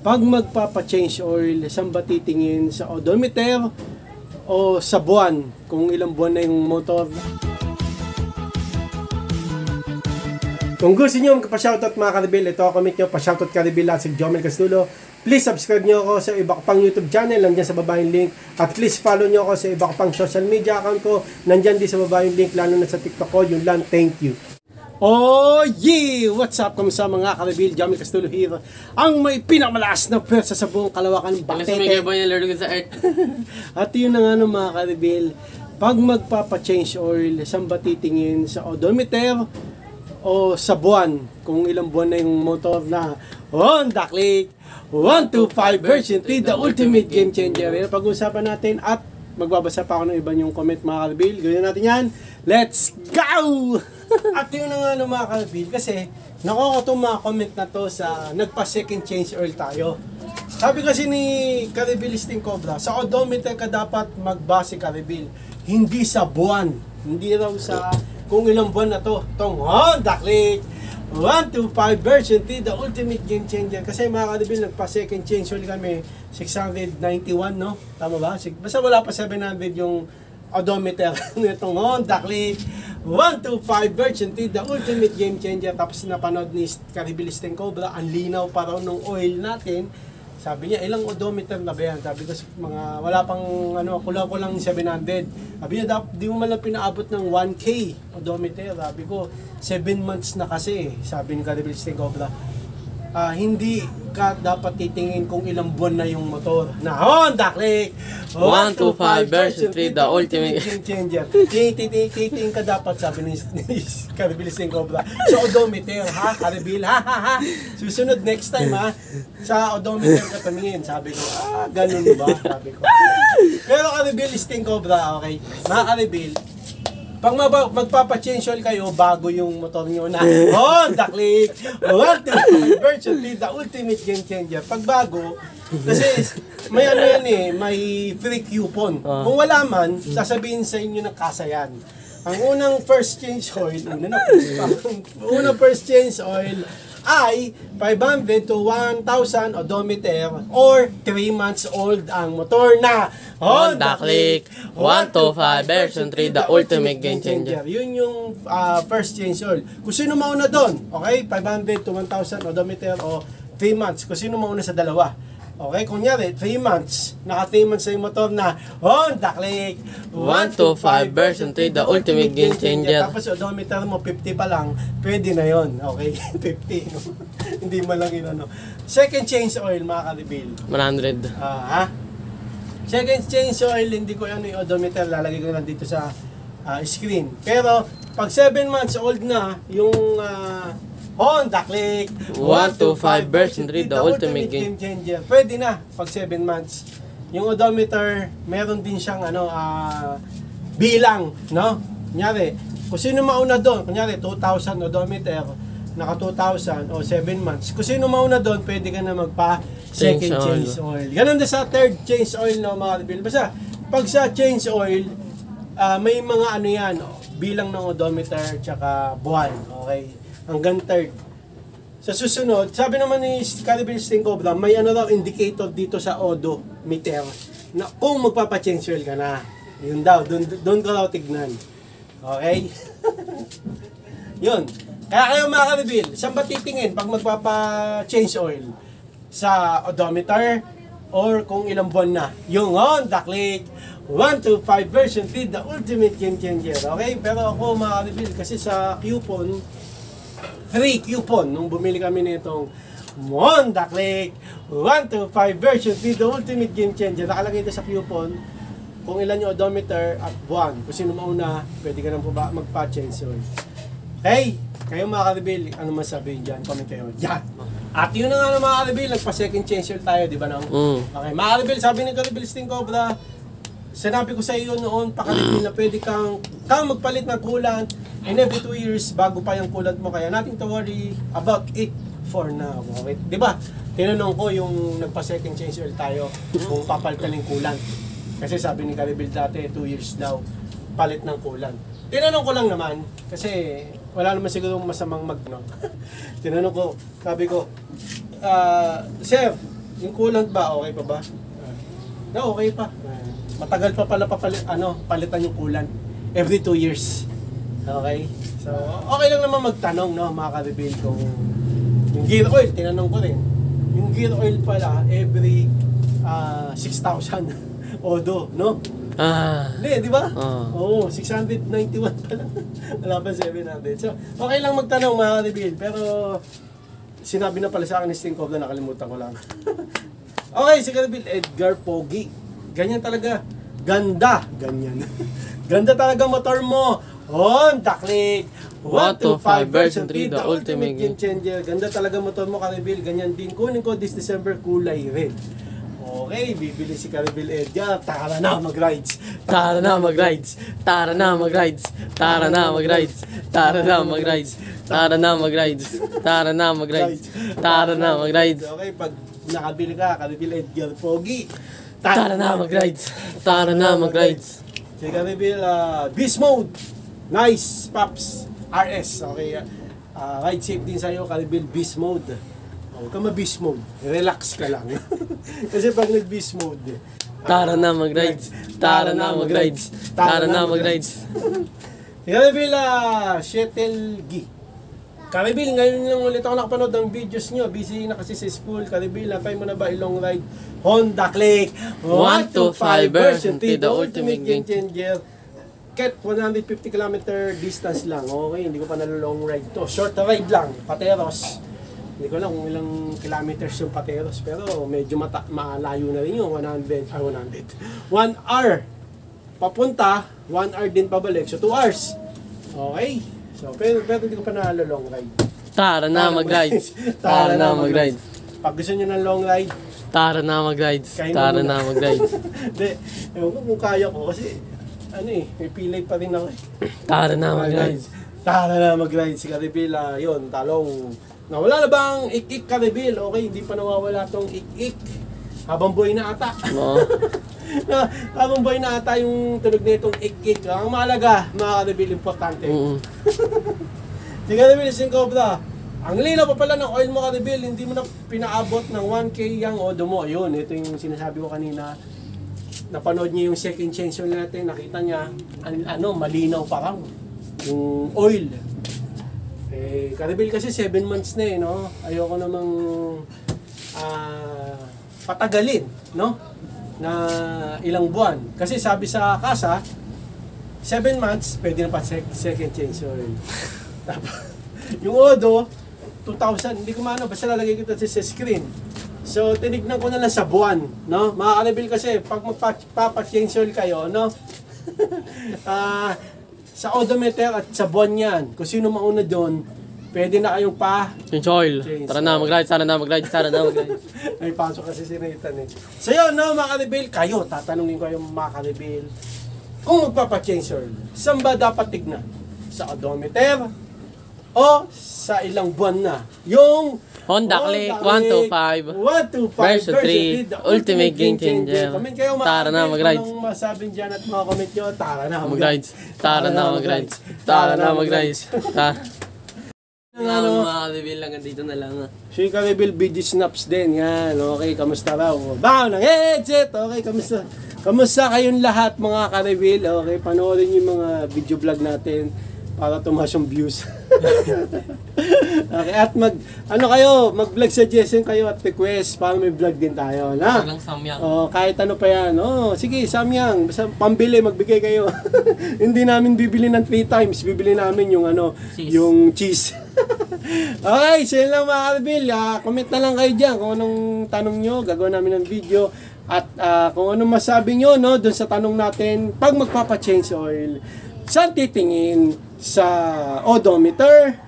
Pag magpapa-change oil, saan ba titingin? Sa odometer o sa buwan? Kung ilang buwan na yung motor. Kung gusto nyo magpa-shoutout mga Karibil, ito comment nyo, pa-shoutout Karibil at si Jomel Castulo. Please subscribe nyo ako sa iba ko pang YouTube channel, nandyan sa baba yung link. At please follow nyo ako sa iba ko pang social media account ko, nandyan din sa baba yung link, lalo na sa TikTok ko. Yun lang, thank you. Oh yeah! What's up? Kamusta mga Karibil? Jomel Castulo here. Ang may pinakamalakas na pwersa sa buong kalawakan ng Bakete. At yun na nga mga Karibil, pag magpapa-change oil, saan ba titingin? Sa odometer o sa buwan? Kung ilang buwan na yung motor na Honda Click 125 version 3, the ultimate game changer. Yan pag-uusapan natin at magbabasa pa ako ng iba yung comment mga Karibil. Gawin natin yan. Let's go! At yun na nga mga Karibil, kasi nakuha itong mga comment na to sa nagpa-second change oil tayo. Sabi kasi ni Karibil Listing Cobra, sa odometer ka dapat magbase Karibil, hindi sa buwan. Hindi raw sa kung ilang buwan na to. Itong Honda Click 125 version 3, the ultimate game changer. Kasi mga Karibil, nagpa-second change oil kami, 691, no? Tama ba? Basta wala pa 700 yung odometer nitong Honda Click 125 version 3, the ultimate game changer. Tapos napanood ni Karibil Listing Cobra, ang linaw pa raw ng oil natin. Sabi niya, ilang odometer na ba yan? Sabi ko, mga wala pang kulang-kulang 700. Sabi niya, di mo man lang pinaabot ng 1K odometer. Sabi ko, 7 months na kasi. Sabi ni Karibil Listing Cobra, hindi ka dapat titingin kung ilang buwan na yung motor na Honda Click 125 version 3, the ultimate game changer. Titingin ka dapat, sabi ni Karibil Listing Cobra, sa odometer, ha Karibil, ha. Susunod next time, ha, sa odometer ka tumingin. Sabi ko, ganun ba? Sabi ko. Pero Karibil Listing Cobra, okay, mga Karibil, pag magpapa-change oil kayo bago yung motor nyo na Honda Click 125 version 3, the ultimate game changer. Pag bago, kasi may may free coupon. Kung wala man, sasabihin sa inyo ng kasayan. Ang unang first change oil, unang first change oil ay 500 to 1,000 odometer or 3 months old ang motor na Honda Click 125 version 3, the ultimate game changer. Yun yung first change oil. Kung sino mauna doon, okay, 500 to 1,000 odometer o 3 months. Kung sino mauna sa dalawa. Okay, kunyari, 3 months. Naka 3 months sa yung motor na Honda Click 125 version 3, the ultimate game changer. Tapos odometer mo 50 pa lang, pwede na yon. Okay, 50. No? Hindi mo lang yun ano. Second change oil mga Karibil. 100. Second change oil, hindi ko ano yung odometer, lalagay ko lang dito sa screen. Pero pag 7 months old na yung Honda Click 125 version 3, the ultimate game changer, pwede na pag 7 months. Yung odometer, meron din siyang bilang, no? Kunyari, kung sino mauna doon, kunyari 2,000 odometer, naka 2,000 o 7 months. Kung sino mauna doon, pwede ka na magpa second change oil. Ganun din sa third change oil, no, mga Karibil. Basta pag sa change oil, may mga yan, bilang ng odometer tsaka buwan, okay? Hanggang third. Sa susunod, sabi naman ni Karibil Listing Cobra, may raw indicator dito sa odometer na kung magpapa-change oil ka na. Yun daw, doon ka raw tignan. Okay? Yun. Kaya kayo mga Karibil, saan ba titingin pag magpapa-change oil? Sa odometer or kung ilang buwan na? Yung Honda Click 125 version 3, the ultimate game changer. Okay? Pero ako mga Karibil, kasi sa coupon, free coupon nung bumili kami nitong Honda Click 125 version 3, the ultimate game changer. Nakalagay ito sa coupon kung ilan yung odometer at buwan. Kung sino mauna, pwede ka nang magpa-change oil. Hey, kayo mga Karibil, ano masabihin dyan? Comment kayo dyan. At yun na nga mga Karibil, nagpa-second change oil tayo, di ba nang? Okay, mga Karibil, sabi ni Karibil Listing Cobra, sinabi ko sa iyo noon, Karibil, na pwede kang magpalit ng coolant and every 2 years bago pa yung coolant mo. Kaya nothing to worry about it for now. Okay? Di ba? Tinanong ko yung nagpa-second change oil tayo kung papalitan ng coolant. Kasi sabi ni Karibil dati, 2 years daw palit ng coolant. Tinanong ko lang naman, kasi wala naman siguro masamang tinanong ko, sabi ko, sir, Yung coolant ba, okay pa ba? Na okay pa. Matagal pa pala palitan yung coolant. Every 2 years. Okay? So, okay lang naman magtanong, no, mga ka-reveal, kung yung gear oil, tinanong ko rin. Yung gear oil pala, every 6,000 odo, no? Hindi, di ba? Oo, 691 pala. Wala pa 700. So, okay lang magtanong, mga ka-reveal, pero sinabi na pala sa akin ni Sting Cobra, nakalimutan ko lang. Okay, si ka-reveal, Edgar Pogi. Ganyan talaga. Ganda. Ganyan. Ganda talaga motor mo. Honda Click 125 version 3, the ultimate game changer. Ganda talaga motor mo, ka-reveal. Ganyan din. Kunin ko this December, kulay red. Okay, bibili si ka-reveal Edgar. Tara na mag-rides. Tara na mag-rides. Tara na mag-rides. Tara na mag-rides. Tara na mag-rides. Tara na mag-rides. Tara na mag-rides. Tara na mag-rides. Okay, pag nakabili ka, ka-reveal Edgar Pogi. Tara na mag-rides. Tara na mag-rides. Si ka-reveal Beast Mode. Nice, Pops. RS. Okay, ride safe din sa'yo, ka-reveal Beast Mode. Huwag ka ma-beast mode. Relax ka lang. Kasi pag nag-beast mode, Tara na mag-rides. Tara na mag-rides. Tara na mag-rides. ka-reveal Shuttle G. ka-reveal, ngayon lang ulit ako nakapanood ng videos nyo. Busy na kasi sa school. ka-reveal, try mo na ba ilong ride? Honda Click 125 version 3, the ultimate game changer. Kahit 150 km distance lang. Okay, hindi ko pa nalulong ride to. Short ride lang. Pateros. Hindi ko lang kung ilang kilometers yung Pateros. Pero medyo malayo na rin yung 100. 1 hour. Papunta, 1 hour din pabalik. So 2 hours. Okay. So, pero hindi ko pa nalulong ride. Tara na mag-rides. Tara na mag-rides. Pag gusto nyo ng long ride, Tara na mag-rides. Tara na mag-rides. Hindi, ewan ko kung kaya ko kasi may pilay pa rin ako eh. Tara na mag-rides. Tara na mag-ride si ka-reveal. Yun, talong. Nawala na bang ik-ik, ka-reveal? Okay, hindi pa nawawala tong ik-ik. Habang buhay na ata. Oo. Habang buhay na ata yung tunog na itong ik-ik. Ang mahalaga, mga ka-reveal, importante. Si ka-reveal, si Cobra. Ang linaw pa pala ng oil mo, ka-reveal, hindi mo na pinaabot ng 1K yung odo mo. Ayun, ito yung sinasabi ko kanina. Napanood niya yung second chainsaw natin, nakita niya, malinaw pa raw yung oil. ka-reveal kasi 7 months na no? Ayoko namang patagalin, no? Na ilang buwan. Kasi sabi sa kasa, 7 months, pwede na pa second chainsaw. Tapos, yung odo, 2,000, hindi ko maano, basta lalagay kita sa screen. So, tinignan ko na lang sa buwan, no? Mga ka-reveal kasi, pag magpapa-chainsaw kayo, no? Sa odometer at sa buwan yan, kung sino mauna doon, pwede na kayong Change oil. Tara na mag-rides, tara na mag-rides, tara na mag-rides. Ay, pasok kasi si Nathan eh. So yun, no, mga ka-reveal, kayo, tatanungin ko yung mga ka-reveal, kung magpapa-change oil, saan ba dapat tignan? Sa odometer o sa ilang buwan na? Yung Honda Click 125 version 3, the ultimate game changer. Comment kayo mga Tara na mag-rides. Kung masabing dyan at mga comment nyo, tara na mag-rides. Tara na mag-rides. Tara na mag-rides. Mga ka-reveal lang, dito na lang. Si ka-reveal BG Snaps din. Yan, okay, kamusta raw? Bago ng headset! Okay, kamusta? Kamusta kayong lahat mga ka-reveal? Okay, panoorin yung mga video vlog natin para tumaas yung views. Okay, at mag-vlog suggestion kayo at request para may vlog din tayo. Na? Lang Samyang. Kahit ano pa yan. Sige, Samyang, basta pambili, magbigay kayo. Hindi namin bibili ng 3 times. Bibili namin yung cheese. Yung cheese. Okay, so yun lang mga ka-reveal. Comment na lang kayo dyan kung anong tanong nyo. Gagawin namin ng video. At kung anong masabi nyo, no, dun sa tanong natin, pag magpapa-change oil, saan titingin? Sa odometer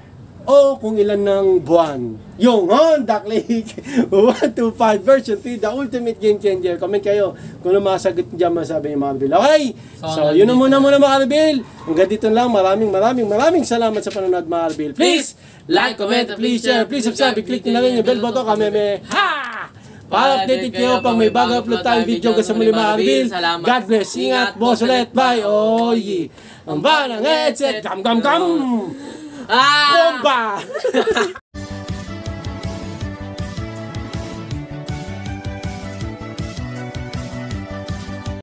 o kung ilan ng buwan? Yung Honda Click 125 version 3, the ultimate game changer. Comment kayo kung ano masagot dyan masabi ni mga ka-reveal. Okay? So yun na muna mga ka-reveal. Hanggang dito lang. Maraming salamat sa panonood mga ka-reveal. Please like, comment, please share, please subscribe, click nyo na rin yung bell button. Kameme. Ha! Para updated kayo pang may bago upload tayong video sa muli mga ka-reveal. God bless. Ingat. Boss ulit. Bye. Oy. Ang banang headset. Gam. Bomba!